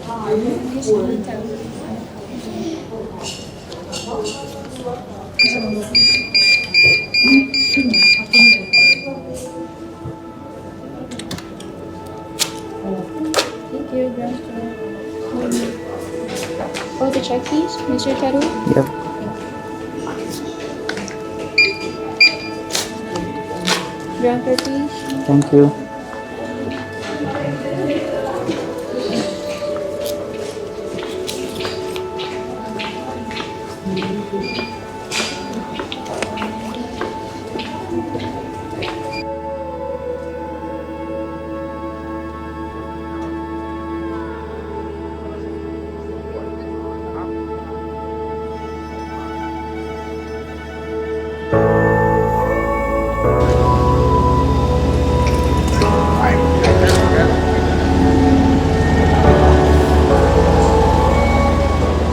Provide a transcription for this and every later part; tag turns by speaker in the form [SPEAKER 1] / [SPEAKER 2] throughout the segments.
[SPEAKER 1] Thank you, Grandpa. Oh, the check, please, Mr. Taru.
[SPEAKER 2] Yep.
[SPEAKER 1] Grandpa, please.
[SPEAKER 2] Thank you.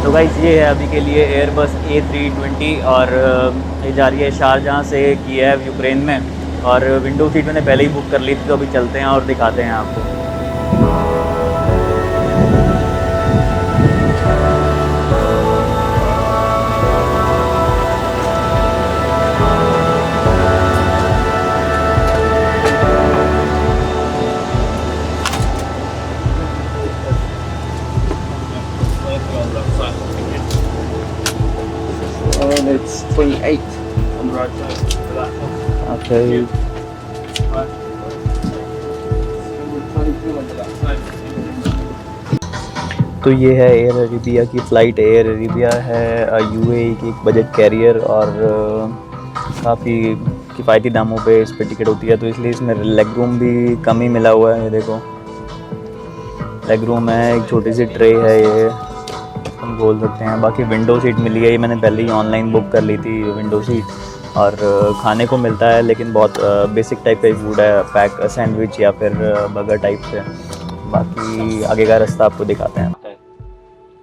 [SPEAKER 2] तो guys ये है अभी के लिए एयरबस A320 और ये जा रही है शारजहाँ से कीव यूक्रेन में। और विंडो सीट मैंने पहले ही बुक कर ली थी, तो अभी चलते हैं और दिखाते हैं आपको।
[SPEAKER 3] And it's 28 on the right side for that one.
[SPEAKER 2] Okay.
[SPEAKER 3] Right. Number 22 on the left side.
[SPEAKER 2] तो ये है एयर अरेबिया की फ़्लाइट। एयर अरेबिया है यूएई की एक बजट कैरियर और काफ़ी किफ़ायती दामों पे इस पर टिकट होती है, तो इसलिए इसमें लेग रूम भी कम ही मिला हुआ है। ये देखो लेग रूम है, एक छोटी सी ट्रे है, ये हम बोल सकते हैं। बाकी विंडो सीट मिली है, ये मैंने पहले ही ऑनलाइन बुक कर ली थी विंडो सीट। और खाने को मिलता है लेकिन बहुत बेसिक टाइप का ही फूड है, पैक सैंडविच या फिर बर्गर टाइप से। बाकी आगे का रास्ता आपको दिखाते हैं।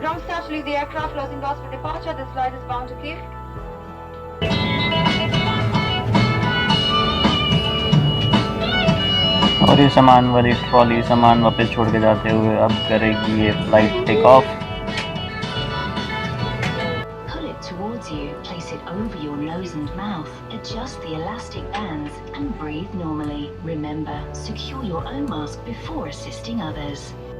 [SPEAKER 4] Ground staff to leave the aircraft, closing doors for departure. This flight is bound to Kiev.
[SPEAKER 2] और ये सामान वाली ट्रॉली सामान वापस छोड़ के जाते हुए अब करेगी ये flight take off.
[SPEAKER 5] Pull it towards you, place it over your nose and mouth, adjust the elastic bands and breathe normally. Remember, secure your own mask before assisting others.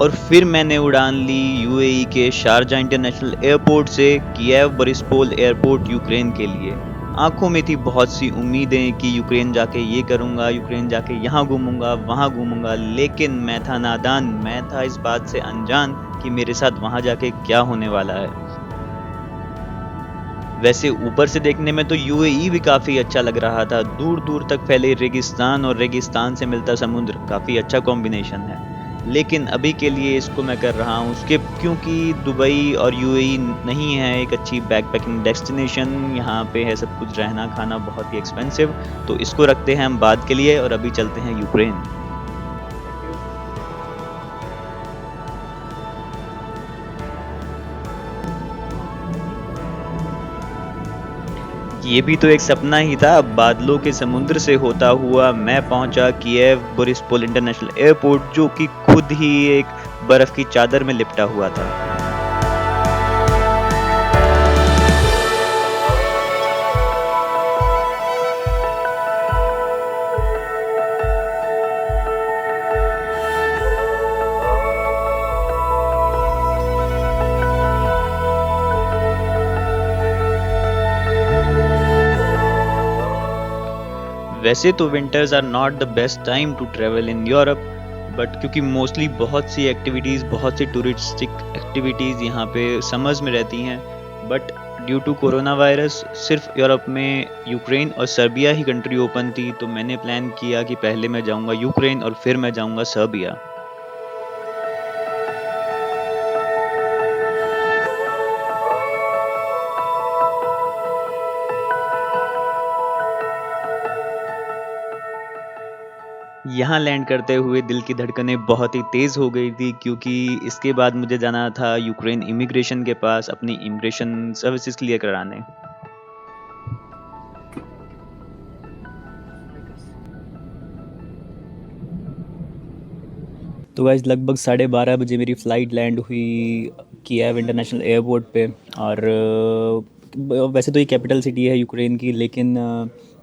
[SPEAKER 2] और फिर मैंने उड़ान ली यूएई के शारजा इंटरनेशनल एयरपोर्ट से Kyiv बोरिस्पोल airport Ukraine के लिए। आंखों में थी बहुत सी उम्मीदें कि यूक्रेन जाके ये करूँगा, यूक्रेन जाके यहाँ घूमूंगा, वहाँ घूमूंगा, लेकिन मैं था नादान, मैं था इस बात से अनजान कि मेरे साथ वहाँ जाके क्या होने वाला है। वैसे ऊपर से देखने में तो यूएई भी काफ़ी अच्छा लग रहा था। दूर दूर तक फैले रेगिस्तान और रेगिस्तान से मिलता समुद्र, काफ़ी अच्छा कॉम्बिनेशन है। लेकिन अभी के लिए इसको मैं कर रहा हूँ स्किप, क्योंकि दुबई और यूएई नहीं है एक अच्छी बैकपैकिंग डेस्टिनेशन। यहाँ पे है सब कुछ, रहना खाना बहुत ही एक्सपेंसिव, तो इसको रखते हैं हम बाद के लिए और अभी चलते हैं यूक्रेन। ये भी तो एक सपना ही था। बादलों के समुद्र से होता हुआ मैं पहुंचा कीव बोरिस्पोल इंटरनेशनल एयरपोर्ट, जो कि खुद ही एक बर्फ की चादर में लिपटा हुआ था। वैसे तो winters are not the best time to travel in Europe, but क्योंकि मोस्टली बहुत सी एक्टिविटीज़, बहुत सी टूरिस्टिक एक्टिविटीज़ यहाँ पे समर्स में रहती हैं। But due to corona virus सिर्फ यूरोप में यूक्रेन और सर्बिया ही कंट्री ओपन थी, तो मैंने प्लान किया कि पहले मैं जाऊँगा यूक्रेन और फिर मैं जाऊँगा सर्बिया। यहाँ लैंड करते हुए दिल की धड़कनें बहुत ही तेज़ हो गई थी, क्योंकि इसके बाद मुझे जाना था यूक्रेन इमिग्रेशन के पास अपनी इमिग्रेशन सर्विसेज क्लियर कराने। तो गाइस लगभग 12:30 बजे मेरी फ़्लाइट लैंड हुई कीव इंटरनेशनल एयरपोर्ट पे। और वैसे तो ये कैपिटल सिटी है यूक्रेन की, लेकिन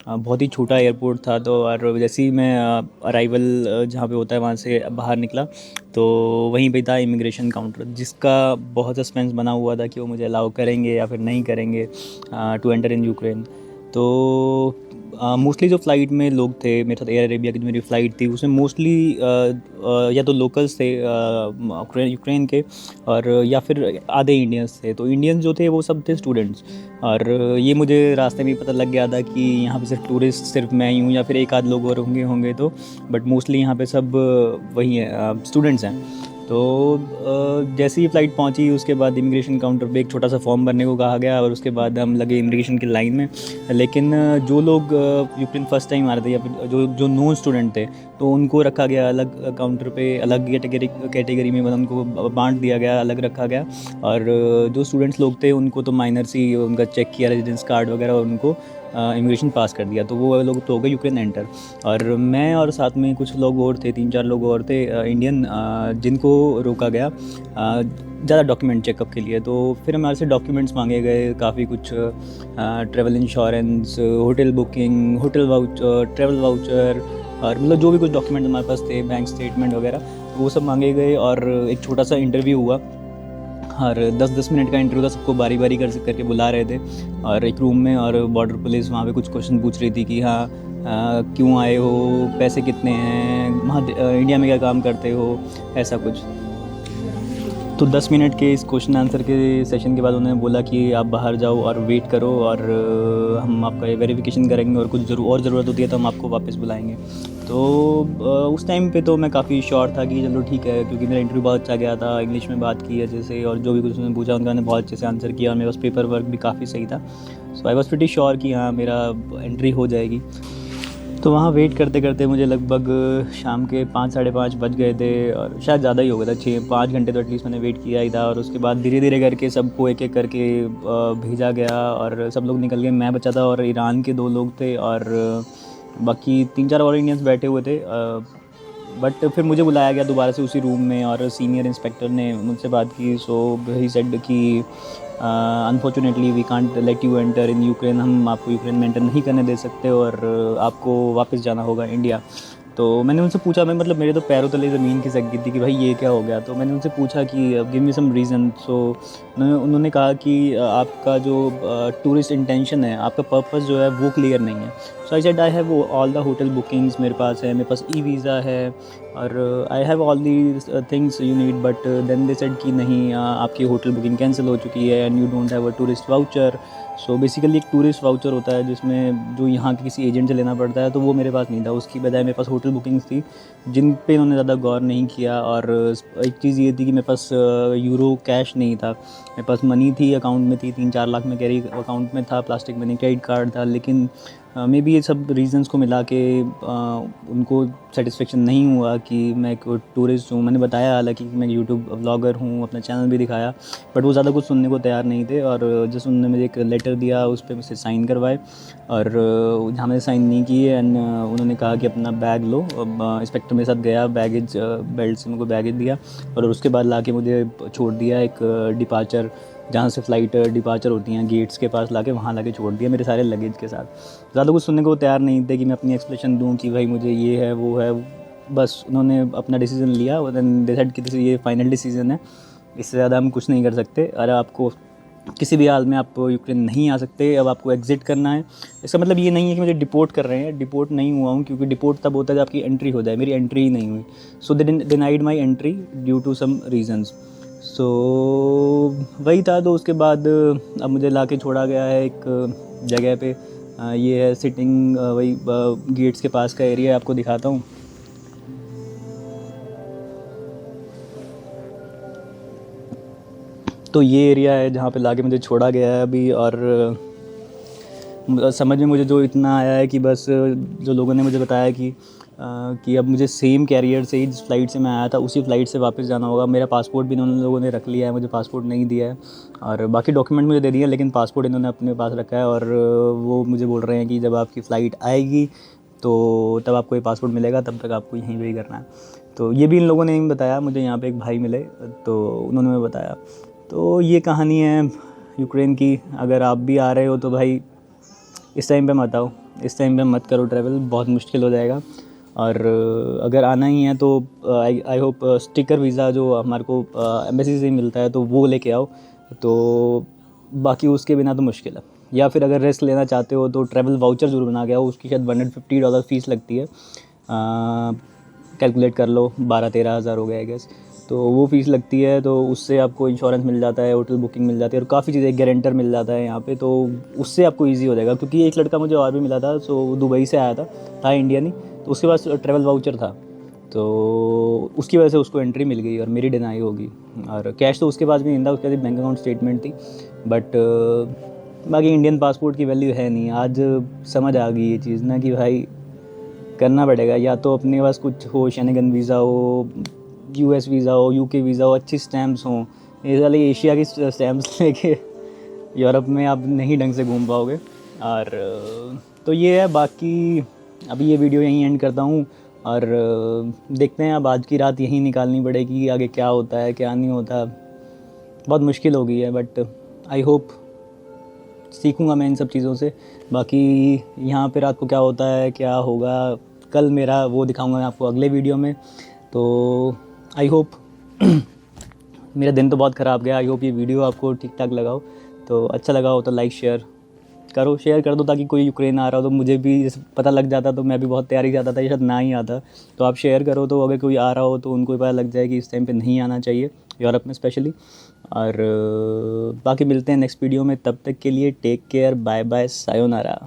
[SPEAKER 2] बहुत ही छोटा एयरपोर्ट था। तो और जैसे ही मैं अराइवल जहाँ पे होता है वहाँ से बाहर निकला, तो वहीं पे था इमिग्रेशन काउंटर, जिसका बहुत सस्पेंस बना हुआ था कि वो मुझे अलाउ करेंगे या फिर नहीं करेंगे टू एंटर इन यूक्रेन। तो मोस्टली जो फ़्लाइट में लोग थे मेरे साथ, एयर अरेबिया की जो मेरी फ़्लाइट थी उसमें मोस्टली या तो लोकल्स थे यूक्रेन के, और या फिर आधे इंडियंस थे। तो इंडियंस जो थे वो सब थे स्टूडेंट्स। और ये मुझे रास्ते में पता लग गया था कि यहाँ पे सिर्फ टूरिस्ट सिर्फ मैं ही हूँ या फिर एक आध लोग और होंगे तो, बट मोस्टली यहाँ पे सब वही है, स्टूडेंट्स हैं। तो जैसे ही फ़्लाइट पहुंची उसके बाद इमिग्रेशन काउंटर पे एक छोटा सा फॉर्म भरने को कहा गया, और उसके बाद हम लगे इमिग्रेशन की लाइन में। लेकिन जो लोग यूक्रेन फर्स्ट टाइम आ रहे थे या फिर जो नॉन स्टूडेंट थे, तो उनको रखा गया अलग काउंटर पे, अलग कैटेगरी में, मतलब उनको बांट दिया गया, अलग रखा गया। और जो स्टूडेंट्स लोग थे उनको तो माइनर्स ही उनका चेक किया, रेजिडेंस कार्ड वगैरह, और उनको इमिग्रेशन पास कर दिया। तो वो लोग तो हो गए यूक्रेन एंटर। और मैं और साथ में कुछ लोग और थे, 3-4 लोग और थे इंडियन, जिनको रोका गया ज़्यादा डॉक्यूमेंट चेकअप के लिए। तो फिर हमारे से डॉक्यूमेंट्स मांगे गए काफ़ी कुछ, travel insurance, hotel booking, hotel voucher, travel voucher, और मतलब जो भी कुछ डॉक्यूमेंट हमारे पास थे, बैंक स्टेटमेंट वगैरह, वो सब मांगे गए। और एक छोटा सा इंटरव्यू हुआ, और 10-10 मिनट का इंटरव्यू था। सबको बारी बारी करके बुला रहे थे और एक रूम में, और बॉर्डर पुलिस वहाँ पे कुछ क्वेश्चन पूछ रही थी कि हाँ क्यों आए हो, पैसे कितने हैं, वहाँ इंडिया में क्या काम करते हो, ऐसा कुछ। तो 10 मिनट के इस क्वेश्चन आंसर के सेशन के बाद उन्होंने बोला कि आप बाहर जाओ और वेट करो, और हम आपका वेरिफिकेशन करेंगे, और कुछ और ज़रूरत होती है तो हम आपको वापस बुलाएंगे। तो उस टाइम पे तो मैं काफ़ी श्योर था कि चलो ठीक है, क्योंकि मेरा इंटरव्यू बहुत अच्छा गया था, इंग्लिश में बात की अच्छे से, और जो भी कुछ उन्होंने पूछा उनका मैंने बहुत अच्छे से आंसर किया, और मेरे पास पेपर वर्क भी काफ़ी सही था। सो आई वॉज प्रीटी श्योर कि हाँ मेरा एंट्री हो जाएगी। तो वहाँ वेट करते करते मुझे लगभग शाम के 5-5:30 बज गए थे, और शायद ज़्यादा ही हो गया था, 6-5 घंटे तो एटलीस्ट मैंने वेट किया ही था। और उसके बाद धीरे धीरे करके सबको एक एक करके भेजा गया, और सब लोग निकल गए। मैं बचा था, और ईरान के 2 लोग थे, और बाकी 3-4 और इंडियंस बैठे हुए थे। बट फिर मुझे बुलाया गया दोबारा से उसी रूम में, और सीनियर इंस्पेक्टर ने मुझसे बात की। सो ही सेड कि unfortunately we can't let you enter in Ukraine, हम आपको यूक्रेन में एंटर नहीं करने दे सकते, और आपको वापस जाना होगा इंडिया। तो मैंने उनसे पूछा, मैं मतलब मेरे तो पैरों तले ज़मीन खिसक गई थी कि भाई ये क्या हो गया। तो मैंने उनसे पूछा कि गिव मी सम रीज़न। सो उन्होंने कहा कि आपका जो टूरिस्ट इंटेंशन है, आपका पर्पस जो है वो क्लियर नहीं है। So I said I have all the hotel bookings मेरे पास है, मेरे पास ई वीज़ा है, और I have all the things you need. But then they said कि नहीं, आपकी होटल बुकिंग कैंसिल हो चुकी है, and you don't have a tourist voucher. So basically एक टूरिस्ट वाउचर होता है जिसमें जो यहाँ के किसी एजेंट से लेना पड़ता है, तो वो मेरे पास नहीं था। उसकी बजाय मेरे पास होटल बुकिंग्स थी, जिन पे उन्होंने ज़्यादा गौर नहीं किया। और एक चीज़ ये थी कि मेरे पास यूरो कैश नहीं था, मेरे पास मनी थी, अकाउंट में थी, 3-4 लाख में कैरी अकाउंट में था, प्लास्टिक मनी, क्रेडिट कार्ड था। लेकिन मे बी ये सब रीज़न्स को मिला के उनको सेटिस्फेक्शन नहीं हुआ कि मैं एक टूरिस्ट हूँ। मैंने बताया हालांकि कि मैं यूट्यूब व्लॉगर हूँ, अपना चैनल भी दिखाया, बट वो ज़्यादा कुछ सुनने को तैयार नहीं थे। और जस्ट उन्होंने मुझे एक लेटर दिया, उस पर मुझसे साइन करवाए, और जहाँ मैंने साइन नहीं किए, एंड उन्होंने कहा कि अपना बैग लो। इंस्पेक्टर मेरे साथ गया, बैगेज बेल्ट से मुझे बैगेज दिया, और उसके बाद ला के मुझे छोड़ दिया एक डिपार्चर, जहाँ से फ़्लाइट डिपार्चर होती हैं गेट्स के पास, लाके वहाँ लाके छोड़ दिया मेरे सारे लगेज के साथ। ज़्यादा कुछ सुनने को तैयार नहीं थे कि मैं अपनी एक्सप्लेनेशन दूँ कि भाई मुझे ये है वो है। बस उन्होंने अपना डिसीज़न लिया, और देन डिसाइड कि ये फाइनल डिसीज़न है, इससे ज़्यादा हम कुछ नहीं कर सकते। अरे आपको किसी भी हाल में आप यूक्रेन नहीं आ सकते, अब आपको एग्ज़िट करना है। इसका मतलब ये नहीं है कि मुझे डिपोर्ट कर रहे हैं, डिपोर्ट नहीं हुआ हूँ, क्योंकि डिपोर्ट तब होता है जब आपकी एंट्री हो जाए। मेरी एंट्री ही नहीं हुई, so they denied my entry due to some reasons. So वही था। तो उसके बाद अब मुझे लाके छोड़ा गया है एक जगह पे, ये है सिटिंग, वही गेट्स के पास का एरिया, आपको दिखाता हूँ। तो ये एरिया है जहाँ पे लाके मुझे छोड़ा गया है अभी। और समझ में मुझे जो इतना आया है कि बस जो लोगों ने मुझे बताया कि कि अब मुझे सेम कैरियर से ही जिस फ़्लाइट से मैं आया था उसी फ़्लाइट से वापस जाना होगा। मेरा पासपोर्ट भी इन्होंने लोगों ने रख लिया है, मुझे पासपोर्ट नहीं दिया है और बाकी डॉक्यूमेंट मुझे दे दिए हैं, लेकिन पासपोर्ट इन्होंने अपने पास रखा है। और वो मुझे बोल रहे हैं कि जब आपकी फ़्लाइट आएगी तो तब आपको ये पासपोर्ट मिलेगा, तब तक आपको यहीं वेट करना है। तो ये भी इन लोगों ने नहीं बताया, मुझे यहाँ पे एक भाई मिले तो उन्होंने मुझे बताया। तो ये कहानी है यूक्रेन की। अगर आप भी आ रहे हो तो भाई इस टाइम पे मत आओ, इस टाइम पे मत करो ट्रैवल, बहुत मुश्किल हो जाएगा। और अगर आना ही है तो आई होप स्टिकर वीज़ा जो हमारे को एम्बेसी से ही मिलता है तो वो लेके आओ, तो बाकी उसके बिना तो मुश्किल है। या फिर अगर रिस्क लेना चाहते हो तो ट्रैवल वाउचर ज़रूर बना के आओ, उसकी शायद $150 फ़ीस लगती है, कैलकुलेट कर लो 12-13 हज़ार हो गया आई गेस। तो वो फ़ीस लगती है, तो उससे आपको इंश्योरेंस मिल जाता है, होटल बुकिंग मिल जाती है और काफ़ी चीज़ें, गारंटर मिल जाता है यहाँ पे, तो उससे आपको इजी हो जाएगा। क्योंकि एक लड़का मुझे और भी मिला था, सो दुबई से आया था इंडियन ही, तो उसके पास ट्रैवल वाउचर था, तो उसकी वजह से उसको एंट्री मिल गई और मेरी डिनाई होगी। और कैश तो उसके पास भी नहीं था, उसके पास बैंक अकाउंट स्टेटमेंट थी, बट बाकी इंडियन पासपोर्ट की वैल्यू है नहीं। आज समझ आ गई ये चीज़ ना कि भाई करना पड़ेगा, या तो अपने पास कुछ हो, शेंगन वीज़ा हो, US वीज़ा हो, UK वीज़ा हो, अच्छी स्टैम्प्स हों। ये वाले एशिया की स्टैम्प्स लेके यूरोप में आप नहीं ढंग से घूम पाओगे। और तो ये है, बाकी अभी ये वीडियो यहीं एंड करता हूँ और देखते हैं, अब आज की रात यहीं निकालनी पड़ेगी, आगे क्या होता है क्या नहीं होता। बहुत मुश्किल हो गई है, बट आई होप सीखूँगा मैं इन सब चीज़ों से। बाकी यहाँ पे रात को क्या होता है क्या होगा कल मेरा वो दिखाऊंगा मैं आपको अगले वीडियो में। तो आई होप मेरा दिन तो बहुत ख़राब गया, आई होप ये वीडियो आपको ठीक ठाक लगा हो। तो अच्छा लगा हो तो लाइक शेयर शेयर कर दो, ताकि कोई यूक्रेन आ रहा हो तो मुझे भी जैसे पता लग जाता, तो मैं भी बहुत तैयारी जाता था, ये शायद ना ही आता। तो आप शेयर करो, तो अगर कोई आ रहा हो तो उनको पता लग जाए कि इस टाइम पे नहीं आना चाहिए यूरोप में स्पेशली। और बाकी मिलते हैं नेक्स्ट वीडियो में, तब तक के लिए take care, bye bye, sayonara.